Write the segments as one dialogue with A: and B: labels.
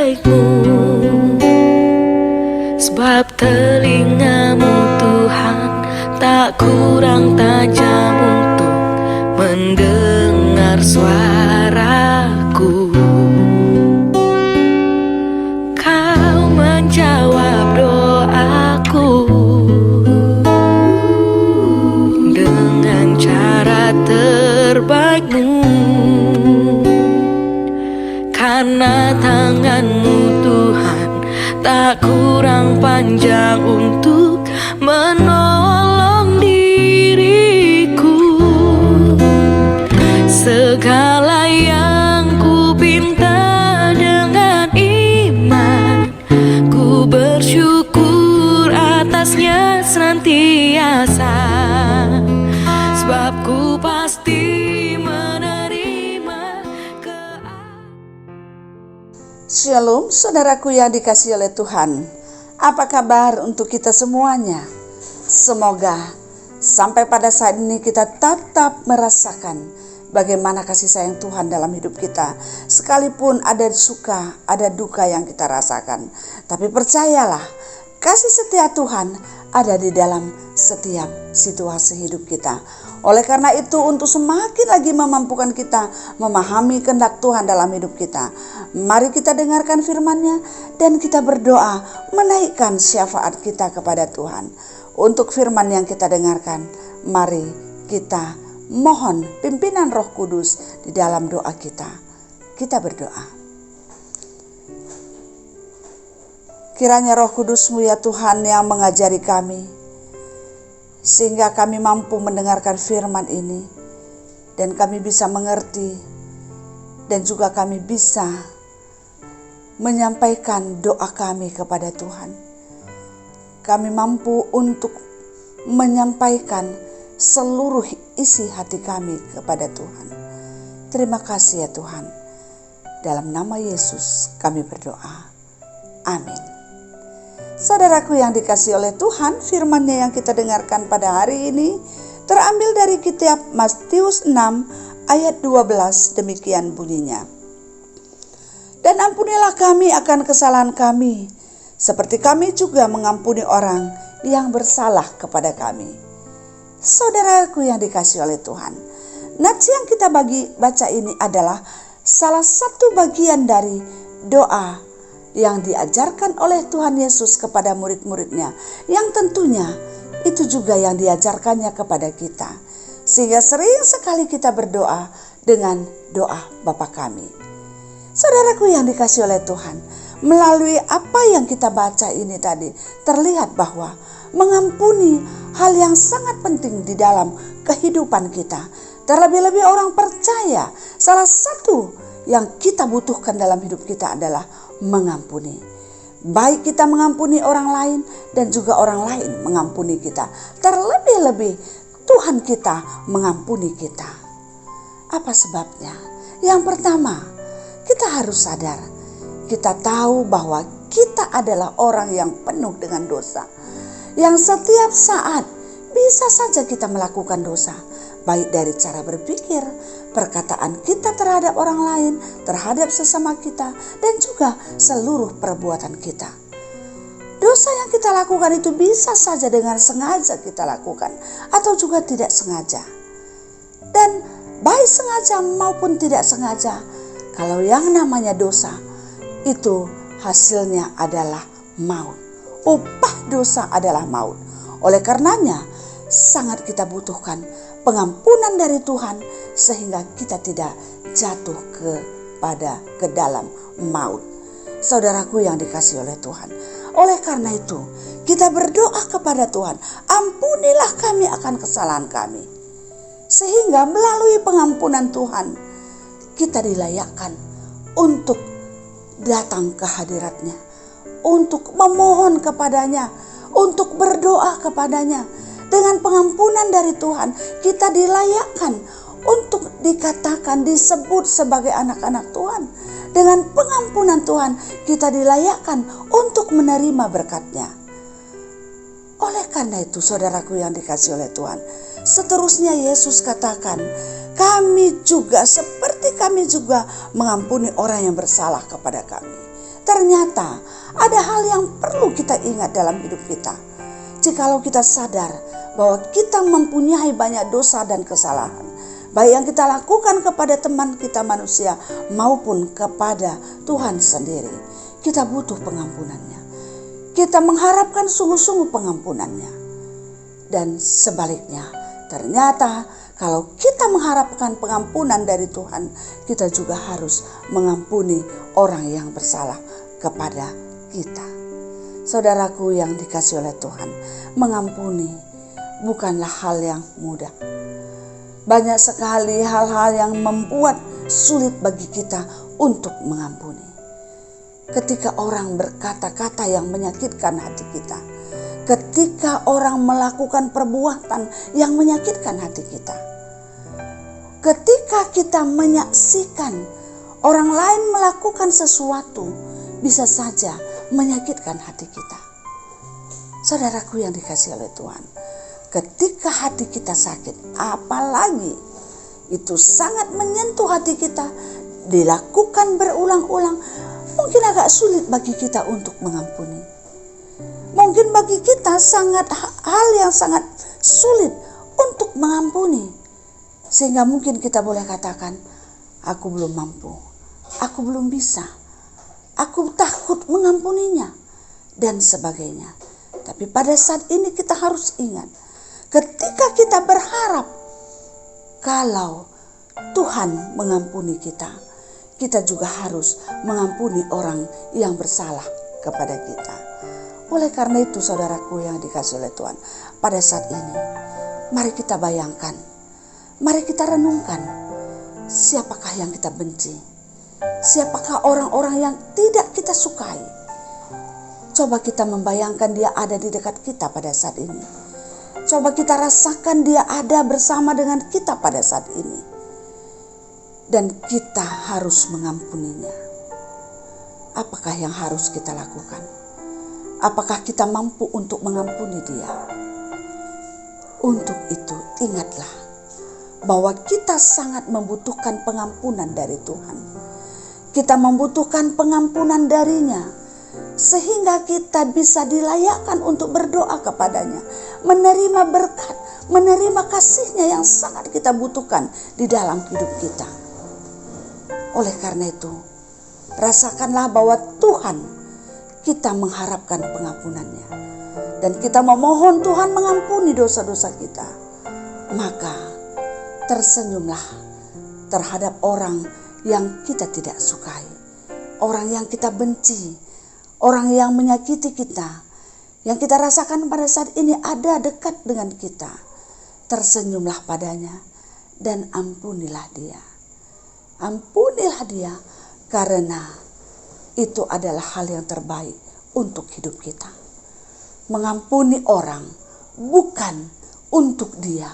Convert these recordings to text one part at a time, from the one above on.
A: baik-baikmu, sebab telingamu Tuhan tak kurang tajam untuk mendengar suaraku. Kau menjawab doaku dengan cara terbaikmu, karena tanganmu Tuhan tak kurang panjang untuk menolong diriku. Segala yang ku pinta dengan iman, ku bersyukur atasnya senantiasa, sebab ku pasti menerima
B: Shalom saudaraku yang dikasihi oleh Tuhan. Apa kabar untuk kita semuanya? Semoga sampai pada saat ini kita tetap merasakan bagaimana kasih sayang Tuhan dalam hidup kita. Sekalipun ada suka, ada duka yang kita rasakan, tapi percayalah, kasih setia Tuhan ada di dalam setiap situasi hidup kita. Oleh karena itu, untuk semakin lagi memampukan kita memahami kehendak Tuhan dalam hidup kita, mari kita dengarkan firman-Nya dan kita berdoa menaikkan syafaat kita kepada Tuhan. Untuk firman yang kita dengarkan, mari kita mohon pimpinan Roh Kudus di dalam doa kita. Kita berdoa. Kiranya Roh Kudus-Mu ya Tuhan yang mengajari kami, sehingga kami mampu mendengarkan firman ini, dan kami bisa mengerti, dan juga kami bisa menyampaikan doa kami kepada Tuhan. Kami mampu untuk menyampaikan seluruh isi hati kami kepada Tuhan. Terima kasih ya Tuhan. Dalam nama Yesus kami berdoa. Amin. Saudaraku yang dikasihi oleh Tuhan, firman-Nya yang kita dengarkan pada hari ini terambil dari kitab Matius 6 ayat 12, demikian bunyinya. Dan ampunilah kami akan kesalahan kami, seperti kami juga mengampuni orang yang bersalah kepada kami. Saudaraku yang dikasihi oleh Tuhan, nats yang kita baca ini adalah salah satu bagian dari doa yang diajarkan oleh Tuhan Yesus kepada murid-muridnya, yang tentunya itu juga yang diajarkannya kepada kita. Sehingga sering sekali kita berdoa dengan doa Bapa kami. Saudaraku yang dikasihi oleh Tuhan, melalui apa yang kita baca ini tadi, terlihat bahwa mengampuni hal yang sangat penting di dalam kehidupan kita. Terlebih-lebih orang percaya, salah satu yang kita butuhkan dalam hidup kita adalah mengampuni. Baik kita mengampuni orang lain dan juga orang lain mengampuni kita. Terlebih-lebih Tuhan kita mengampuni kita. Apa sebabnya? Yang pertama, kita harus sadar. Kita tahu bahwa kita adalah orang yang penuh dengan dosa, yang setiap saat bisa saja kita melakukan dosa, baik dari cara berpikir, perkataan kita terhadap orang lain, terhadap sesama kita, dan juga seluruh perbuatan kita. Dosa yang kita lakukan itu bisa saja dengan sengaja kita lakukan, atau juga tidak sengaja. Dan baik sengaja maupun tidak sengaja, kalau yang namanya dosa, itu hasilnya adalah maut. Upah dosa adalah maut. Oleh karenanya, sangat kita butuhkan pengampunan dari Tuhan, sehingga kita tidak jatuh ke dalam maut. Saudaraku yang dikasihi oleh Tuhan, oleh karena itu kita berdoa kepada Tuhan, ampunilah kami akan kesalahan kami, sehingga melalui pengampunan Tuhan kita dilayakkan untuk datang ke hadirat-Nya, untuk memohon kepadanya, untuk berdoa kepadanya. Dengan pengampunan dari Tuhan, kita dilayakkan untuk dikatakan, disebut sebagai anak-anak Tuhan. Dengan pengampunan Tuhan, kita dilayakkan untuk menerima berkat-Nya. Oleh karena itu, saudaraku yang dikasihi oleh Tuhan, seterusnya Yesus katakan, seperti kami juga mengampuni orang yang bersalah kepada kami. Ternyata ada hal yang perlu kita ingat dalam hidup kita. Jikalau kita sadar bahwa kita mempunyai banyak dosa dan kesalahan, baik yang kita lakukan kepada teman kita manusia maupun kepada Tuhan sendiri, kita butuh pengampunannya. Kita mengharapkan sungguh-sungguh pengampunannya. Dan sebaliknya, ternyata kalau kita mengharapkan pengampunan dari Tuhan, kita juga harus mengampuni orang yang bersalah kepada kita. Saudaraku yang dikasihi oleh Tuhan, mengampuni bukanlah hal yang mudah. Banyak sekali hal-hal yang membuat sulit bagi kita untuk mengampuni. Ketika orang berkata-kata yang menyakitkan hati kita, ketika orang melakukan perbuatan yang menyakitkan hati kita, ketika kita menyaksikan orang lain melakukan sesuatu, bisa saja menyakitkan hati kita. Saudaraku yang dikasihi oleh Tuhan, ketika hati kita sakit, apalagi itu sangat menyentuh hati kita, dilakukan berulang-ulang, mungkin agak sulit bagi kita untuk mengampuni. Mungkin bagi kita hal yang sangat sulit untuk mengampuni. Sehingga mungkin kita boleh katakan, aku belum mampu, aku belum bisa, aku takut mengampuninya, dan sebagainya. Tapi pada saat ini kita harus ingat, ketika kita berharap kalau Tuhan mengampuni kita, kita juga harus mengampuni orang yang bersalah kepada kita. Oleh karena itu, saudaraku yang dikasihi oleh Tuhan, pada saat ini, mari kita bayangkan, mari kita renungkan, siapakah yang kita benci, siapakah orang-orang yang tidak kita sukai. Coba kita membayangkan dia ada di dekat kita pada saat ini. Coba kita rasakan dia ada bersama dengan kita pada saat ini. Dan kita harus mengampuninya. Apakah yang harus kita lakukan? Apakah kita mampu untuk mengampuni dia? Untuk itu ingatlah bahwa kita sangat membutuhkan pengampunan dari Tuhan. Kita membutuhkan pengampunan darinya, sehingga kita bisa dilayakkan untuk berdoa kepadanya, menerima berkat, menerima kasih-Nya yang sangat kita butuhkan di dalam hidup kita. Oleh karena itu, rasakanlah bahwa Tuhan, kita mengharapkan pengampunannya, dan kita memohon Tuhan mengampuni dosa-dosa kita. Maka tersenyumlah terhadap orang yang kita tidak sukai, orang yang kita benci, orang yang menyakiti kita, yang kita rasakan pada saat ini ada dekat dengan kita. Tersenyumlah padanya dan ampunilah dia. Ampunilah dia, karena itu adalah hal yang terbaik untuk hidup kita. Mengampuni orang bukan untuk dia,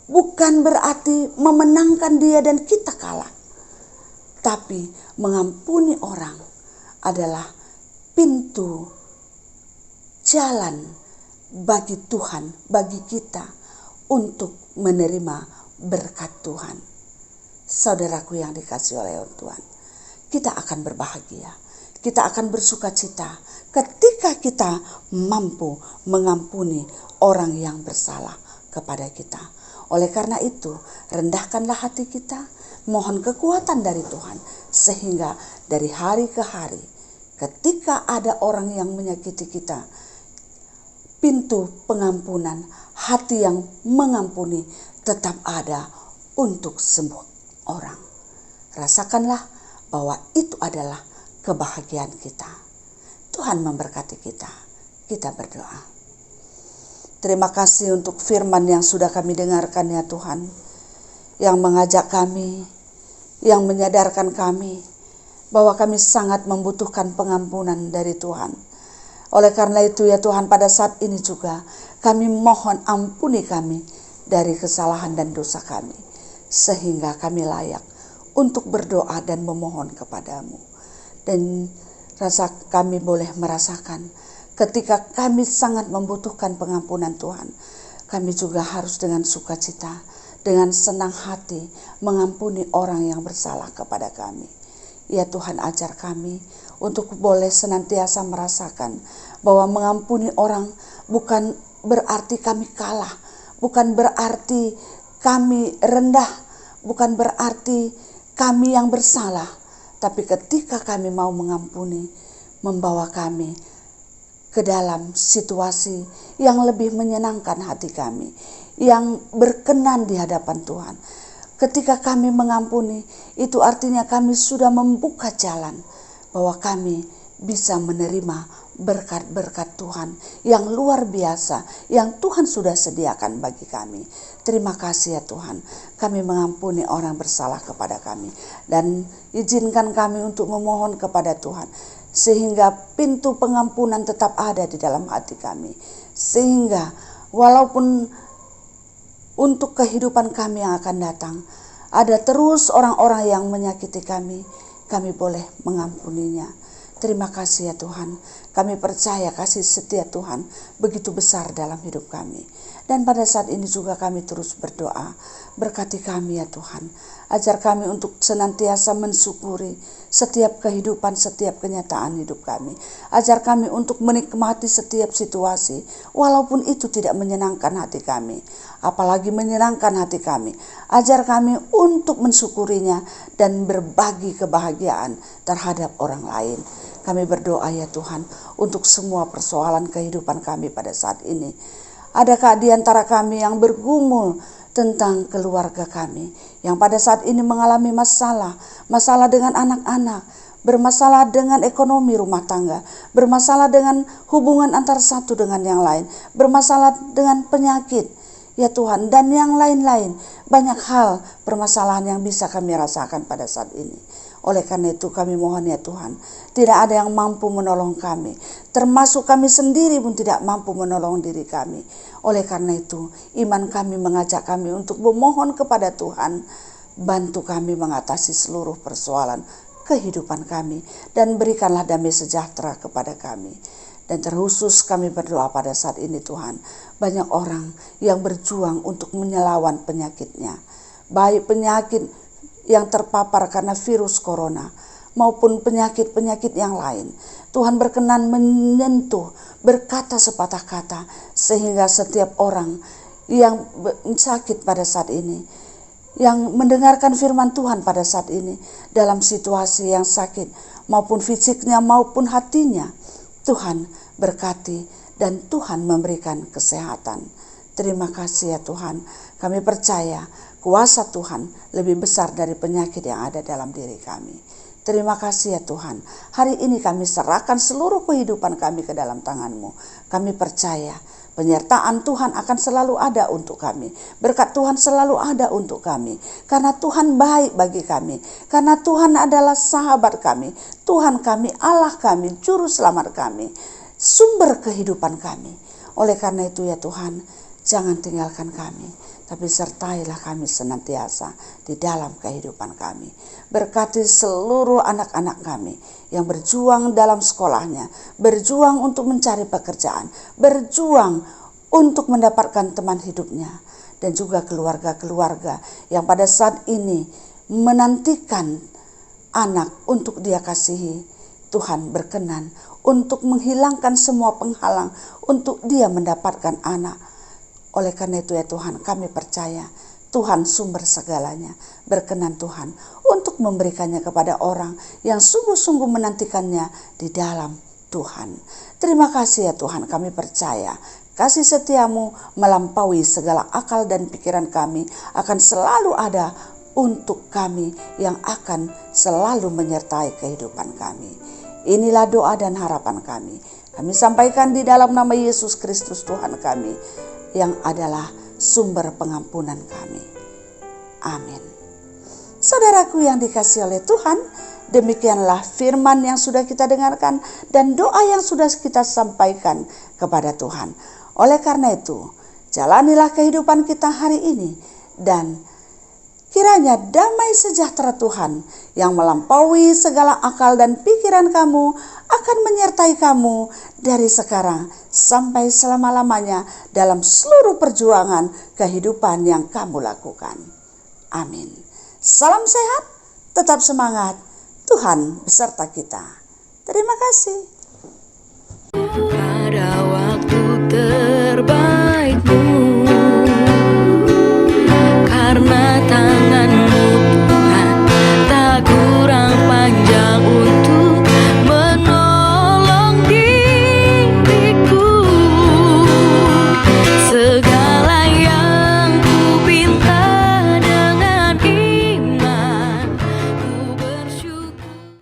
B: bukan berarti memenangkan dia dan kita kalah. Tapi mengampuni orang adalah pintu jalan bagi Tuhan, bagi kita untuk menerima berkat Tuhan. Saudaraku yang dikasihi oleh Tuhan, kita akan berbahagia, kita akan bersuka cita ketika kita mampu mengampuni orang yang bersalah kepada kita. Oleh karena itu, rendahkanlah hati kita, mohon kekuatan dari Tuhan, sehingga dari hari ke hari, ketika ada orang yang menyakiti kita, pintu pengampunan, hati yang mengampuni tetap ada untuk semua orang. Rasakanlah bahwa itu adalah kebahagiaan kita. Tuhan memberkati kita. Kita berdoa. Terima kasih untuk firman yang sudah kami dengarkan ya Tuhan, yang mengajak kami, yang menyadarkan kami bahwa kami sangat membutuhkan pengampunan dari Tuhan. Oleh karena itu ya Tuhan, pada saat ini juga kami mohon ampuni kami dari kesalahan dan dosa kami, sehingga kami layak untuk berdoa dan memohon kepadamu. Dan kami boleh merasakan ketika kami sangat membutuhkan pengampunan Tuhan, kami juga harus dengan sukacita dengan senang hati mengampuni orang yang bersalah kepada kami. Ya Tuhan, ajar kami untuk boleh senantiasa merasakan bahwa mengampuni orang bukan berarti kami kalah, bukan berarti kami rendah, bukan berarti kami yang bersalah. Tapi ketika kami mau mengampuni, membawa kami ke dalam situasi yang lebih menyenangkan hati kami, yang berkenan di hadapan Tuhan. Ketika kami mengampuni, itu artinya kami sudah membuka jalan bahwa kami bisa menerima berkat-berkat Tuhan yang luar biasa yang Tuhan sudah sediakan bagi kami. Terima kasih ya Tuhan, kami mengampuni orang bersalah kepada kami, dan izinkan kami untuk memohon kepada Tuhan sehingga pintu pengampunan tetap ada di dalam hati kami, sehingga walaupun untuk kehidupan kami yang akan datang ada terus orang-orang yang menyakiti kami boleh mengampuninya. Terima kasih ya Tuhan, kami percaya kasih setia Tuhan begitu besar dalam hidup kami. Dan pada saat ini juga kami terus berdoa, berkati kami ya Tuhan, ajar kami untuk senantiasa mensyukuri setiap kehidupan, setiap kenyataan hidup kami. Ajar kami untuk menikmati setiap situasi, walaupun itu tidak menyenangkan hati kami, apalagi menyenangkan hati kami. Ajar kami untuk mensyukurinya dan berbagi kebahagiaan terhadap orang lain. Kami berdoa ya Tuhan untuk semua persoalan kehidupan kami pada saat ini. Adakah di antara kami yang bergumul tentang keluarga kami, yang pada saat ini mengalami masalah dengan anak-anak, bermasalah dengan ekonomi rumah tangga, bermasalah dengan hubungan antara satu dengan yang lain, bermasalah dengan penyakit, ya Tuhan, dan yang lain-lain. Banyak hal permasalahan yang bisa kami rasakan pada saat ini. Oleh karena itu kami mohon ya Tuhan, tidak ada yang mampu menolong kami, termasuk kami sendiri pun tidak mampu menolong diri kami. Oleh karena itu iman kami mengajak kami untuk memohon kepada Tuhan, bantu kami mengatasi seluruh persoalan kehidupan kami dan berikanlah damai sejahtera kepada kami. Dan terkhusus kami berdoa pada saat ini Tuhan, banyak orang yang berjuang untuk menyelawan penyakitnya, baik penyakit yang terpapar karena virus corona maupun penyakit-penyakit yang lain. Tuhan berkenan menyentuh, berkata sepatah kata, sehingga setiap orang yang sakit pada saat ini, yang mendengarkan firman Tuhan pada saat ini, dalam situasi yang sakit maupun fisiknya maupun hatinya, Tuhan berkati dan Tuhan memberikan kesehatan. Terima kasih ya Tuhan, kami percaya kuasa Tuhan lebih besar dari penyakit yang ada dalam diri kami. Terima kasih ya Tuhan, hari ini kami serahkan seluruh kehidupan kami ke dalam tangan-Mu. Kami percaya penyertaan Tuhan akan selalu ada untuk kami. Berkat Tuhan selalu ada untuk kami. Karena Tuhan baik bagi kami. Karena Tuhan adalah sahabat kami. Tuhan kami, Allah kami, juru selamat kami, sumber kehidupan kami. Oleh karena itu ya Tuhan, jangan tinggalkan kami, tapi sertailah kami senantiasa di dalam kehidupan kami. Berkati seluruh anak-anak kami yang berjuang dalam sekolahnya, berjuang untuk mencari pekerjaan, berjuang untuk mendapatkan teman hidupnya, dan juga keluarga-keluarga yang pada saat ini menantikan anak untuk dia kasihi. Tuhan berkenan untuk menghilangkan semua penghalang untuk dia mendapatkan anak. Oleh karena itu ya Tuhan, kami percaya Tuhan sumber segalanya. Berkenan Tuhan untuk memberikannya kepada orang yang sungguh-sungguh menantikannya di dalam Tuhan. Terima kasih ya Tuhan, kami percaya kasih setiamu melampaui segala akal dan pikiran kami, akan selalu ada untuk kami yang akan selalu menyertai kehidupan kami. Inilah doa dan harapan kami. Kami sampaikan di dalam nama Yesus Kristus Tuhan kami, yang adalah sumber pengampunan kami. Amin. Saudaraku yang dikasihi oleh Tuhan, demikianlah firman yang sudah kita dengarkan dan doa yang sudah kita sampaikan kepada Tuhan. Oleh karena itu, jalanilah kehidupan kita hari ini, dan kiranya damai sejahtera Tuhan yang melampaui segala akal dan pikiran kamu akan menyertai kamu dari sekarang sampai selama-lamanya dalam seluruh perjuangan kehidupan yang kamu lakukan. Amin. Salam sehat, tetap semangat, Tuhan beserta kita. Terima kasih.